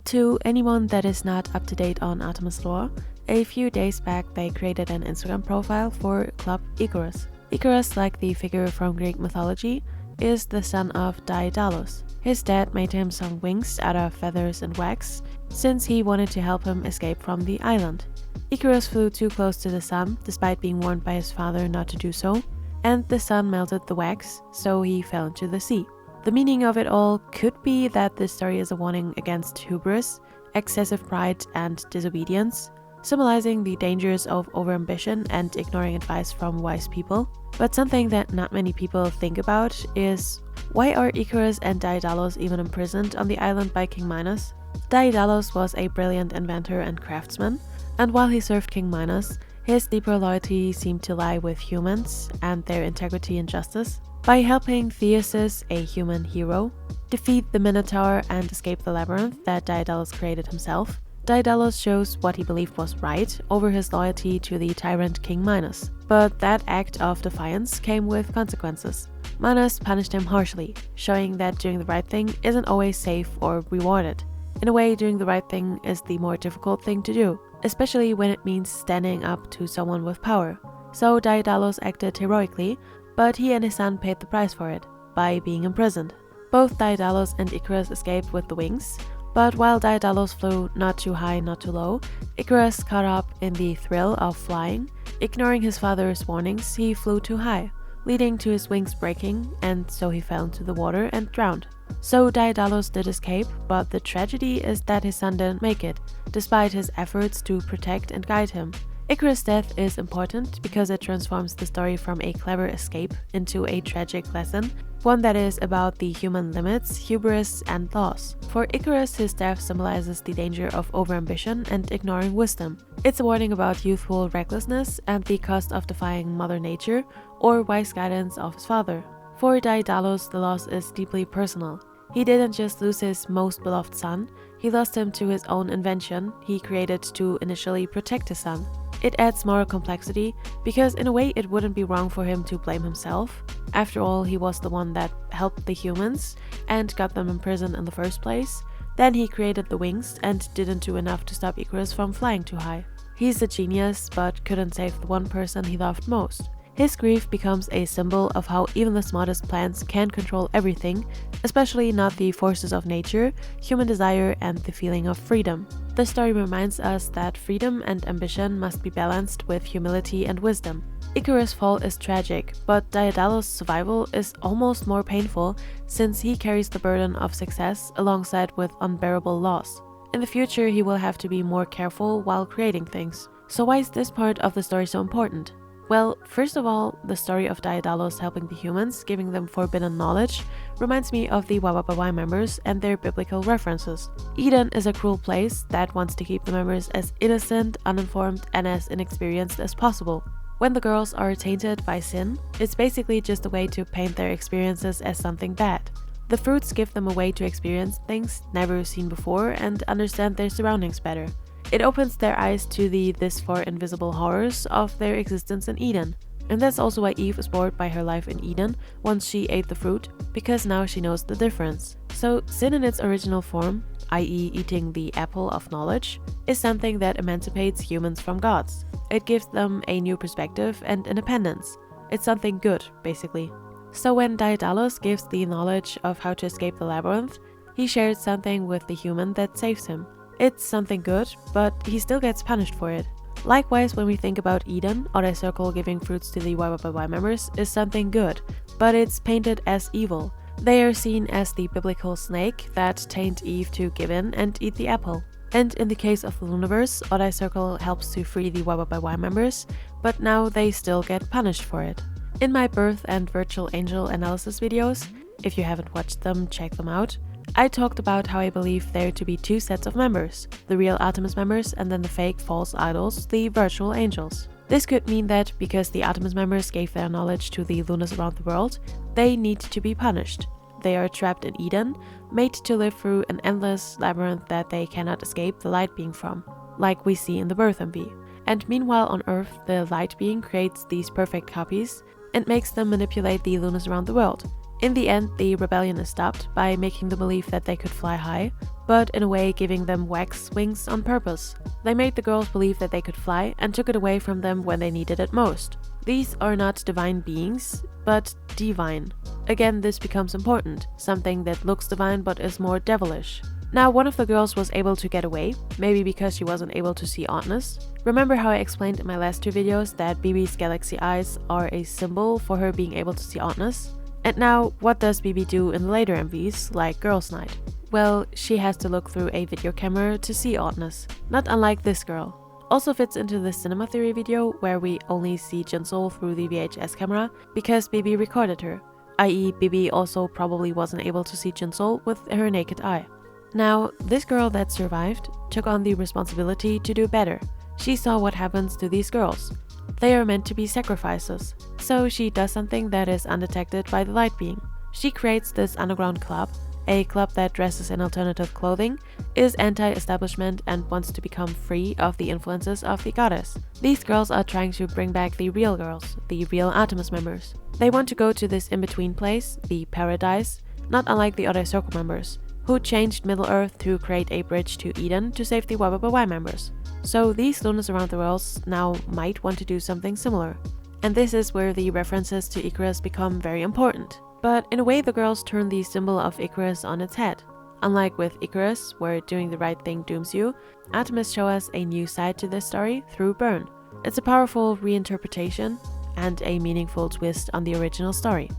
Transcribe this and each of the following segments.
To anyone that is not up to date on ARTMS lore, a few days back they created an Instagram profile for Club Icarus. Icarus, like the figure from Greek mythology, is the son of Daedalus. His dad made him some wings out of feathers and wax, since he wanted to help him escape from the island. Icarus flew too close to the sun, despite being warned by his father not to do so, and the sun melted the wax, so he fell into the sea. The meaning of it all could be that this story is a warning against hubris, excessive pride, and disobedience, symbolizing the dangers of overambition and ignoring advice from wise people. But something that not many people think about is, why are Icarus and Daedalus even imprisoned on the island by King Minos? Daedalus was a brilliant inventor and craftsman, and while he served King Minos, his deeper loyalty seemed to lie with humans and their integrity and justice. By helping Theseus, a human hero, defeat the Minotaur and escape the labyrinth that Daedalus created himself, Daedalus shows what he believed was right over his loyalty to the tyrant King Minos. But that act of defiance came with consequences. Minos punished him harshly, showing that doing the right thing isn't always safe or rewarded. In a way, doing the right thing is the more difficult thing to do, especially when it means standing up to someone with power. So Daedalus acted heroically, but he and his son paid the price for it, by being imprisoned. Both Daedalus and Icarus escaped with the wings, but while Daedalus flew not too high, not too low, Icarus, caught up in the thrill of flying, ignoring his father's warnings, he flew too high, leading to his wings breaking, and so he fell into the water and drowned. So Daedalus did escape, but the tragedy is that his son didn't make it, despite his efforts to protect and guide him. Icarus' death is important because it transforms the story from a clever escape into a tragic lesson, one that is about the human limits, hubris, and loss. For Icarus, his death symbolizes the danger of overambition and ignoring wisdom. It's a warning about youthful recklessness and the cost of defying Mother Nature or wise guidance of his father. For Daedalus, the loss is deeply personal. He didn't just lose his most beloved son, he lost him to his own invention he created to initially protect his son. It adds moral complexity, because in a way it wouldn't be wrong for him to blame himself. After all, he was the one that helped the humans and got them in prison in the first place. Then he created the wings and didn't do enough to stop Icarus from flying too high. He's a genius, but couldn't save the one person he loved most. His grief becomes a symbol of how even the smartest plans can't control everything, especially not the forces of nature, human desire, and the feeling of freedom. The story reminds us that freedom and ambition must be balanced with humility and wisdom. Icarus' fall is tragic, but Daedalus' survival is almost more painful since he carries the burden of success alongside with unbearable loss. In the future, he will have to be more careful while creating things. So why is this part of the story so important? Well, first of all, the story of Daedalus helping the humans, giving them forbidden knowledge, reminds me of the YYXY members and their biblical references. Eden is a cruel place that wants to keep the members as innocent, uninformed, and as inexperienced as possible. When the girls are tainted by sin, it's basically just a way to paint their experiences as something bad. The fruits give them a way to experience things never seen before and understand their surroundings better. It opens their eyes to the this far invisible horrors of their existence in Eden. And that's also why Eve is bored by her life in Eden once she ate the fruit, because now she knows the difference. So sin in its original form, i.e. eating the apple of knowledge, is something that emancipates humans from gods. It gives them a new perspective and independence. It's something good, basically. So when Daedalus gives the knowledge of how to escape the labyrinth, he shares something with the human that saves him. It's something good, but he still gets punished for it. Likewise, when we think about Eden, YYXY giving fruits to the YYXY members is something good, but it's painted as evil. They are seen as the biblical snake that taint Eve to give in and eat the apple. And in the case of the Loonaverse, YYXY helps to free the YYXY members, but now they still get punished for it. In my birth and virtual angel analysis videos, if you haven't watched them, check them out, I talked about how I believe there to be two sets of members, the real ARTMS members and then the fake false idols, the virtual angels. This could mean that because the ARTMS members gave their knowledge to the Lunas around the world, they need to be punished. They are trapped in Eden, made to live through an endless labyrinth that they cannot escape the light being from, like we see in the birth MV. And meanwhile on Earth, the light being creates these perfect copies and makes them manipulate the Lunas around the world. In the end, the rebellion is stopped by making them believe that they could fly high, but in a way giving them wax wings on purpose. They made the girls believe that they could fly and took it away from them when they needed it most. These are not divine beings, but divine. Again, this becomes important, something that looks divine but is more devilish. Now, one of the girls was able to get away, maybe because she wasn't able to see ARTMS. Remember how I explained in my last 2 videos that BB's galaxy eyes are a symbol for her being able to see ARTMS? And now, what does BB do in the later MVs, like Girls' Night? Well, she has to look through a video camera to see ARTMS, not unlike this girl. Also fits into the cinema theory video where we only see Jinsol through the VHS camera because BB recorded her, i.e. BB also probably wasn't able to see Jinsol with her naked eye. Now, this girl that survived took on the responsibility to do better. She saw what happens to these girls. They are meant to be sacrifices, so she does something that is undetected by the light being. She creates this underground club, a club that dresses in alternative clothing, is anti-establishment and wants to become free of the influences of the goddess. These girls are trying to bring back the real girls, the real ARTMS members. They want to go to this in-between place, the paradise, not unlike the other circle members, who changed Middle-earth to create a bridge to Eden to save the YYXY members. So these Lunas around the world now might want to do something similar. And this is where the references to Icarus become very important. But in a way, the girls turn the symbol of Icarus on its head. Unlike with Icarus, where doing the right thing dooms you, ARTMS show us a new side to this story through Burn. It's a powerful reinterpretation and a meaningful twist on the original story.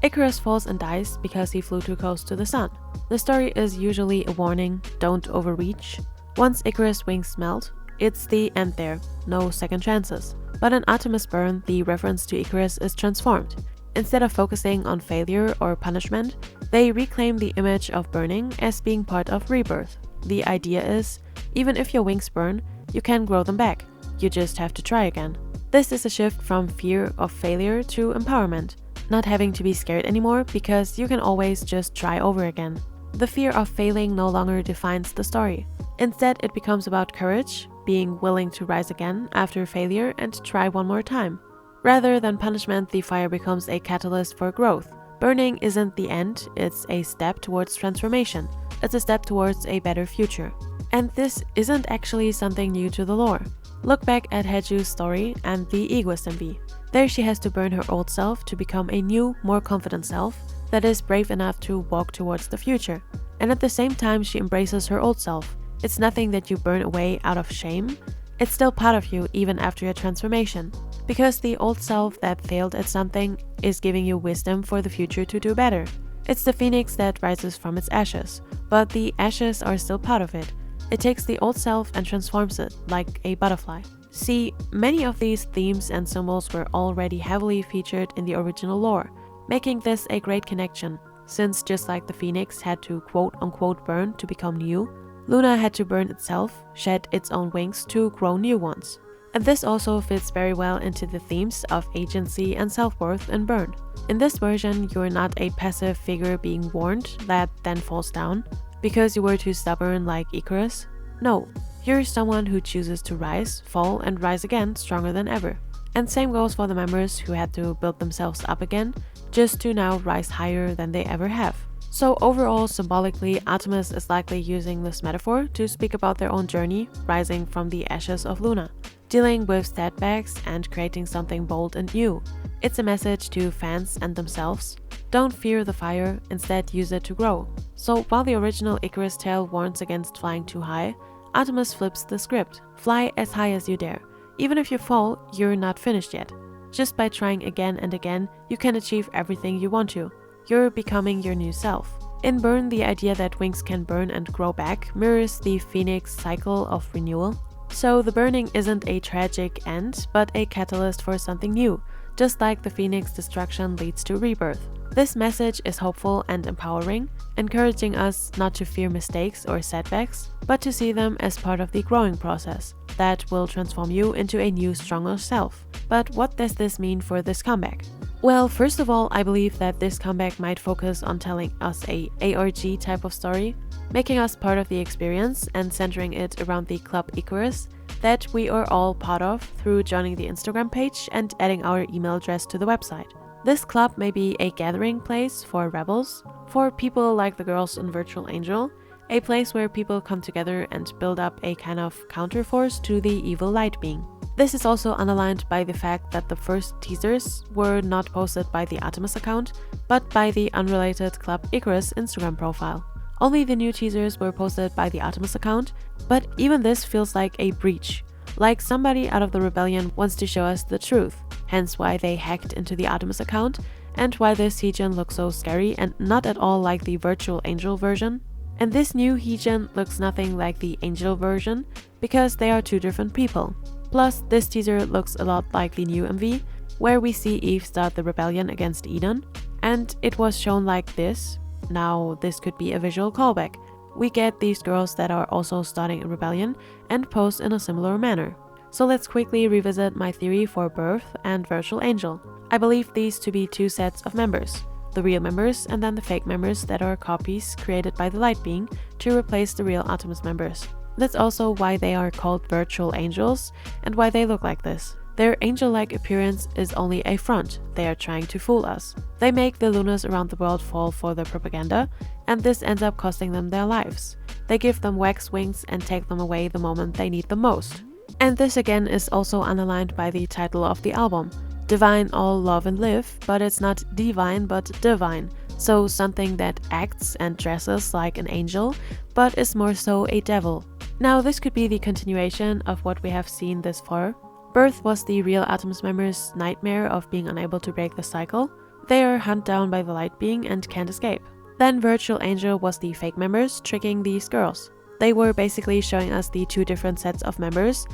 Icarus falls and dies because he flew too close to the sun. The story is usually a warning, don't overreach. Once Icarus' wings melt, it's the end there, no second chances. But in ARTMS Burn, the reference to Icarus is transformed. Instead of focusing on failure or punishment, they reclaim the image of burning as being part of rebirth. The idea is, even if your wings burn, you can grow them back. You just have to try again. This is a shift from fear of failure to empowerment, not having to be scared anymore because you can always just try over again. The fear of failing no longer defines the story. Instead, it becomes about courage, being willing to rise again after failure and try one more time. Rather than punishment, the fire becomes a catalyst for growth. Burning isn't the end, it's a step towards transformation. It's a step towards a better future. And this isn't actually something new to the lore. Look back at Hyeju's story and the Egoist MV. There she has to burn her old self to become a new, more confident self that is brave enough to walk towards the future. And at the same time, she embraces her old self. It's nothing that you burn away out of shame. It's still part of you even after your transformation. Because the old self that failed at something is giving you wisdom for the future to do better. It's the phoenix that rises from its ashes, but the ashes are still part of it. It takes the old self and transforms it, like a butterfly. See, many of these themes and symbols were already heavily featured in the original lore, making this a great connection, since just like the phoenix had to quote-unquote burn to become new, Luna had to burn itself, shed its own wings to grow new ones. And this also fits very well into the themes of agency and self-worth in Burn. In this version, you're not a passive figure being warned that then falls down because you were too stubborn like Icarus. No, you're someone who chooses to rise, fall, and rise again stronger than ever. And same goes for the members who had to build themselves up again, just to now rise higher than they ever have. So overall, symbolically, ARTMS is likely using this metaphor to speak about their own journey, rising from the ashes of Luna, dealing with setbacks and creating something bold and new. It's a message to fans and themselves. Don't fear the fire, instead use it to grow. So while the original Icarus tale warns against flying too high, ARTMS flips the script. Fly as high as you dare. Even if you fall, you're not finished yet. Just by trying again and again, you can achieve everything you want to. You're becoming your new self. In Burn, the idea that wings can burn and grow back mirrors the phoenix cycle of renewal. So the burning isn't a tragic end, but a catalyst for something new, just like the phoenix destruction leads to rebirth. This message is hopeful and empowering, encouraging us not to fear mistakes or setbacks, but to see them as part of the growing process that will transform you into a new, stronger self. But what does this mean for this comeback? Well, first of all, I believe that this comeback might focus on telling us a ARG type of story, making us part of the experience and centering it around the Club Icarus that we are all part of through joining the Instagram page and adding our email address to the website. This club may be a gathering place for rebels, for people like the girls in Virtual Angel, a place where people come together and build up a kind of counterforce to the evil light being. This is also underlined by the fact that the first teasers were not posted by the ARTMS account, but by the unrelated Club Icarus Instagram profile. Only the new teasers were posted by the ARTMS account, but even this feels like a breach. Like somebody out of the rebellion wants to show us the truth, hence why they hacked into the ARTMS account, and why this Hyeju looks so scary and not at all like the Virtual Angel version. And this new Hyeju looks nothing like the Angel version, because they are two different people. Plus, this teaser looks a lot like the new MV, where we see Yves start the rebellion against Eden, and it was shown like this. Now, this could be a visual callback. We get these girls that are also starting a rebellion and pose in a similar manner. So let's quickly revisit my theory for Birth and Virtual Angel. I believe these to be two sets of members, the real members and then the fake members that are copies created by the light being to replace the real ARTMS members. That's also why they are called Virtual Angels and why they look like this. Their angel-like appearance is only a front, they are trying to fool us. They make the Lunas around the world fall for their propaganda, and this ends up costing them their lives. They give them wax wings and take them away the moment they need them most. And this again is also underlined by the title of the album. Divine all love and live, but it's not divine but divine. So something that acts and dresses like an angel, but is more so a devil. Now this could be the continuation of what we have seen this far. Birth was the real ARTMS members' nightmare of being unable to break the cycle. They are hunted down by the light being and can't escape. Then Virtual Angel was the fake members tricking these girls. They were basically showing us the two different sets of members.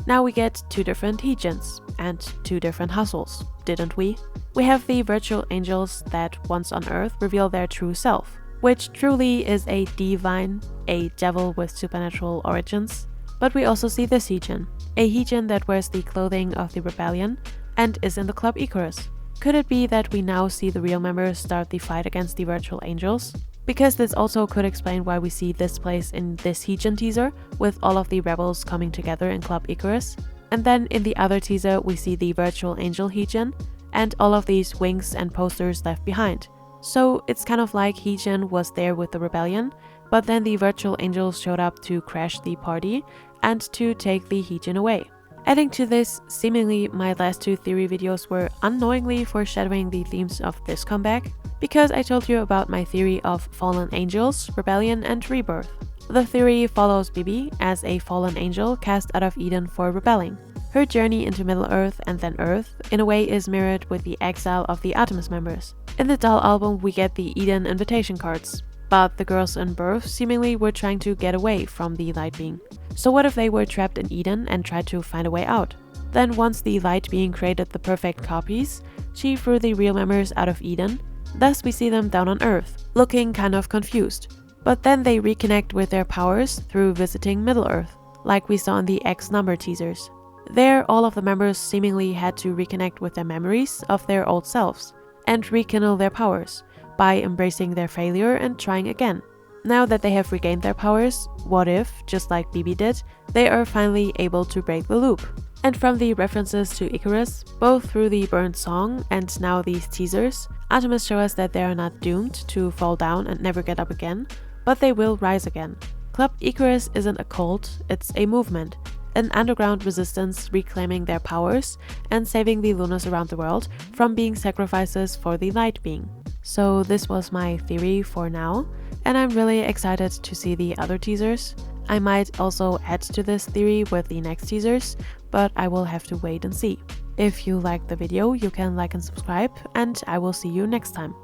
Now we get two different Hyejus and two different hustles, didn't we? We have the Virtual Angels that once on Earth reveal their true self, which truly is a divine, a devil with supernatural origins. But we also see this Hyeju, a Hyeju that wears the clothing of the rebellion and is in the Club Icarus. Could it be that we now see the real members start the fight against the Virtual Angels? Because this also could explain why we see this place in this Hyeju teaser with all of the rebels coming together in Club Icarus. And then in the other teaser we see the Virtual Angel Hyeju and all of these wings and posters left behind. So it's kind of like Hyeju was there with the rebellion, but then the Virtual Angels showed up to crash the party and to take the Hyeju away. Adding to this, seemingly my last two theory videos were unknowingly foreshadowing the themes of this comeback, because I told you about my theory of fallen angels, rebellion and rebirth. The theory follows Bibi as a fallen angel cast out of Eden for rebelling. Her journey into Middle-earth and then Earth in a way is mirrored with the exile of the ARTMS members. In the doll album we get the Eden invitation cards, but the girls in Birth seemingly were trying to get away from the light being. So what if they were trapped in Eden and tried to find a way out? Then once the light being created the perfect copies, she threw the real members out of Eden. Thus we see them down on Earth, looking kind of confused. But then they reconnect with their powers through visiting Middle-earth, like we saw in the X number teasers. There, all of the members seemingly had to reconnect with their memories of their old selves, and rekindle their powers, by embracing their failure and trying again. Now that they have regained their powers, what if, just like Bibi did, they are finally able to break the loop? And from the references to Icarus, both through the Burned song and now these teasers, ARTMS show us that they are not doomed to fall down and never get up again, but they will rise again. Club Icarus isn't a cult, it's a movement, an underground resistance reclaiming their powers and saving the Lunas around the world from being sacrifices for the light being. So this was my theory for now, and I'm really excited to see the other teasers. I might also add to this theory with the next teasers, but I will have to wait and see. If you liked the video, you can like and subscribe, and I will see you next time.